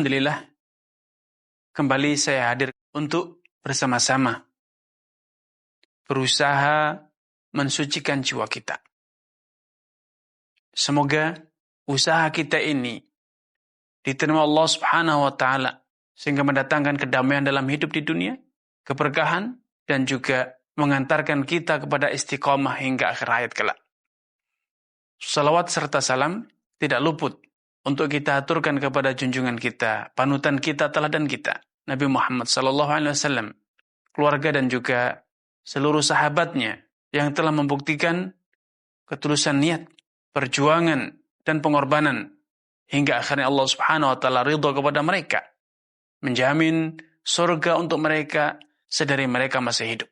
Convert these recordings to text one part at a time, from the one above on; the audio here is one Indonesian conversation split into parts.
Alhamdulillah, kembali saya hadir untuk bersama-sama berusaha mensucikan jiwa kita. Semoga usaha kita ini diterima Allah Subhanahu wa taala sehingga mendatangkan kedamaian dalam hidup di dunia, keberkahan, dan juga mengantarkan kita kepada istiqomah hingga akhir hayat kelak. Salawat serta salam tidak luput untuk kita aturkan kepada junjungan kita, panutan kita, teladan kita, Nabi Muhammad SAW, keluarga dan juga seluruh sahabatnya yang telah membuktikan ketulusan niat, perjuangan, dan pengorbanan hingga akhirnya Allah Subhanahu wa taala ridha kepada mereka, menjamin surga untuk mereka sedari mereka masih hidup.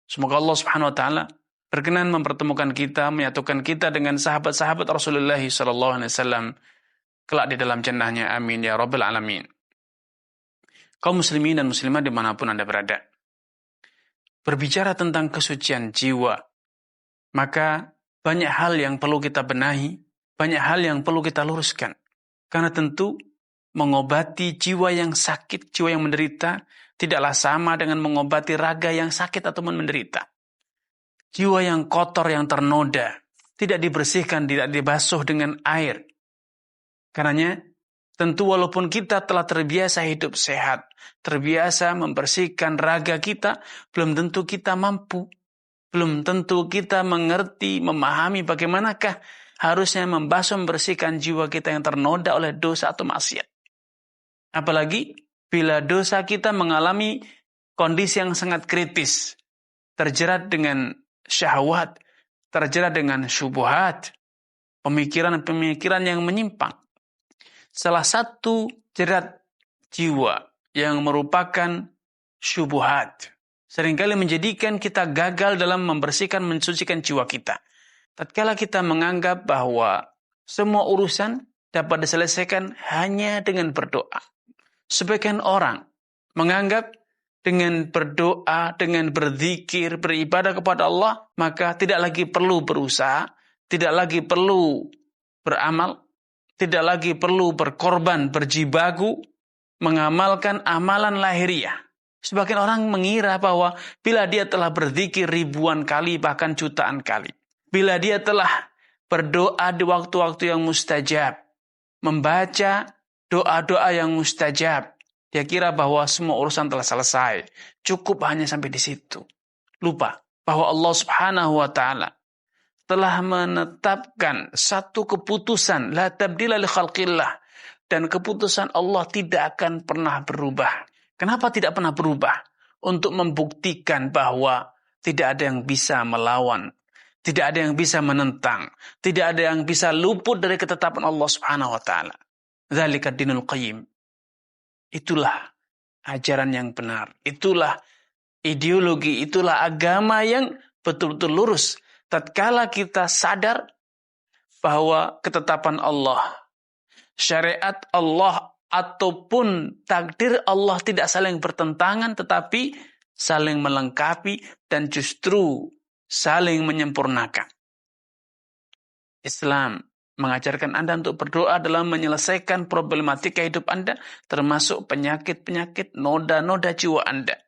Semoga Allah Subhanahu wa taala berkenan mempertemukan kita, menyatukan kita dengan sahabat-sahabat Rasulullah SAW kelak di dalam jannahnya. Amin ya rabbal alamin. Kaum muslimin dan muslimat dimanapun Anda berada, berbicara tentang kesucian jiwa, maka banyak hal yang perlu kita benahi, banyak hal yang perlu kita luruskan. Karena tentu mengobati jiwa yang sakit, jiwa yang menderita, tidaklah sama dengan mengobati raga yang sakit ataupun menderita. Jiwa yang kotor, yang ternoda, tidak dibersihkan, tidak dibasuh dengan air. Karenanya, tentu walaupun kita telah terbiasa hidup sehat, terbiasa membersihkan raga kita, belum tentu kita mampu, belum tentu kita mengerti, memahami bagaimanakah harusnya membasuh, membersihkan jiwa kita yang ternoda oleh dosa atau maksiat. Apalagi bila dosa kita mengalami kondisi yang sangat kritis, terjerat dengan syahwat, terjerat dengan syubhat, pemikiran-pemikiran yang menyimpang. Salah satu jerat jiwa yang merupakan syubhat seringkali menjadikan kita gagal dalam membersihkan, mensucikan jiwa kita. Tatkala kita menganggap bahwa semua urusan dapat diselesaikan hanya dengan berdoa. Sebagian orang menganggap dengan berdoa, dengan berzikir, beribadah kepada Allah, maka tidak lagi perlu berusaha, tidak lagi perlu beramal, tidak lagi perlu berkorban, berjibaku, mengamalkan amalan lahiriah. Sebagian orang mengira bahwa bila dia telah berzikir ribuan kali, bahkan jutaan kali, bila dia telah berdoa di waktu-waktu yang mustajab, membaca doa-doa yang mustajab, dia kira bahwa semua urusan telah selesai. Cukup hanya sampai di situ. Lupa bahwa Allah Subhanahu wa taala telah menetapkan satu keputusan, la tabdila li khalqillah, dan keputusan Allah tidak akan pernah berubah. Kenapa tidak pernah berubah? Untuk membuktikan bahwa tidak ada yang bisa melawan, tidak ada yang bisa menentang, tidak ada yang bisa luput dari ketetapan Allah Subhanahu wa taala. Dzalika dinul qayyim. Itulah ajaran yang benar. Itulah ideologi, itulah agama yang betul-betul lurus. Tatkala kita sadar bahwa ketetapan Allah, syariat Allah ataupun takdir Allah tidak saling bertentangan, tetapi saling melengkapi dan justru saling menyempurnakan. Islam mengajarkan Anda untuk berdoa dalam menyelesaikan problematika hidup Anda, termasuk penyakit-penyakit, noda-noda jiwa Anda.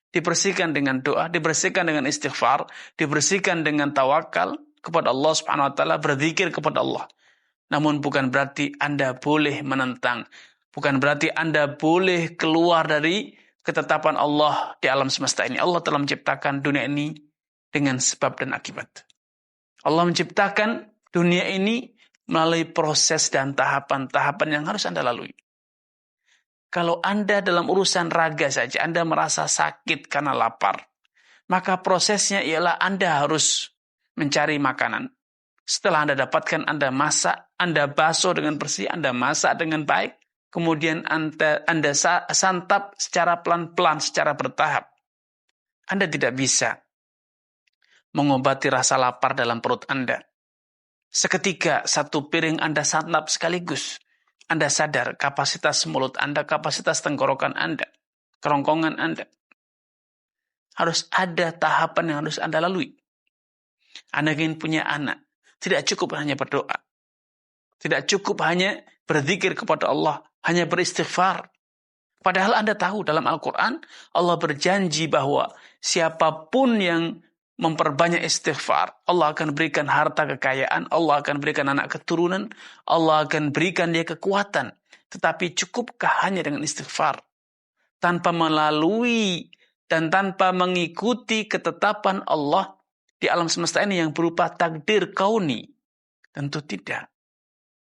Dibersihkan dengan doa, dibersihkan dengan istighfar, dibersihkan dengan tawakal kepada Allah Subhanahu wa taala, berzikir kepada Allah. Namun bukan berarti Anda boleh menentang, bukan berarti Anda boleh keluar dari ketetapan Allah di alam semesta ini. Allah telah menciptakan dunia ini dengan sebab dan akibat. Allah menciptakan dunia ini melalui proses dan tahapan-tahapan yang harus Anda lalui. Kalau Anda dalam urusan raga saja, Anda merasa sakit karena lapar, maka prosesnya ialah Anda harus mencari makanan. Setelah Anda dapatkan, Anda masak, Anda basuh dengan bersih, Anda masak dengan baik, kemudian Anda santap secara pelan-pelan, secara bertahap. Anda tidak bisa mengobati rasa lapar dalam perut Anda. Seketika satu piring Anda santap sekaligus, Anda sadar kapasitas mulut Anda, kapasitas tenggorokan Anda, kerongkongan Anda. Harus ada tahapan yang harus Anda lalui. Anda ingin punya anak, tidak cukup hanya berdoa. Tidak cukup hanya berzikir kepada Allah, hanya beristighfar. Padahal Anda tahu dalam Al-Quran Allah berjanji bahwa siapapun yang memperbanyak istighfar, Allah akan berikan harta kekayaan, Allah akan berikan anak keturunan, Allah akan berikan dia kekuatan. Tetapi cukupkah hanya dengan istighfar? Tanpa melalui dan tanpa mengikuti ketetapan Allah di alam semesta ini yang berupa takdir kauni? Tentu tidak.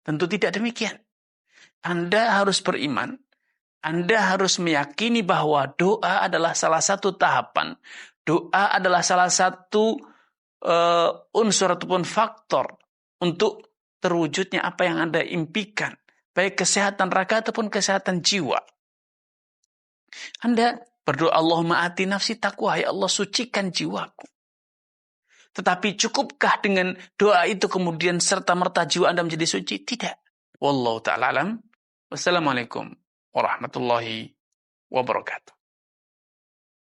Tentu tidak demikian. Anda harus beriman. Anda harus meyakini bahwa doa adalah salah satu tahapan. Doa adalah salah satu unsur ataupun faktor untuk terwujudnya apa yang Anda impikan. Baik kesehatan raga ataupun kesehatan jiwa. Anda berdoa, Allahumma ati nafsi taqwa, ya Allah sucikan jiwaku. Tetapi cukupkah dengan doa itu kemudian serta-merta jiwa Anda menjadi suci? Tidak. Wallahu ta'ala alam. Wassalamualaikum warahmatullahi wabarakatuh.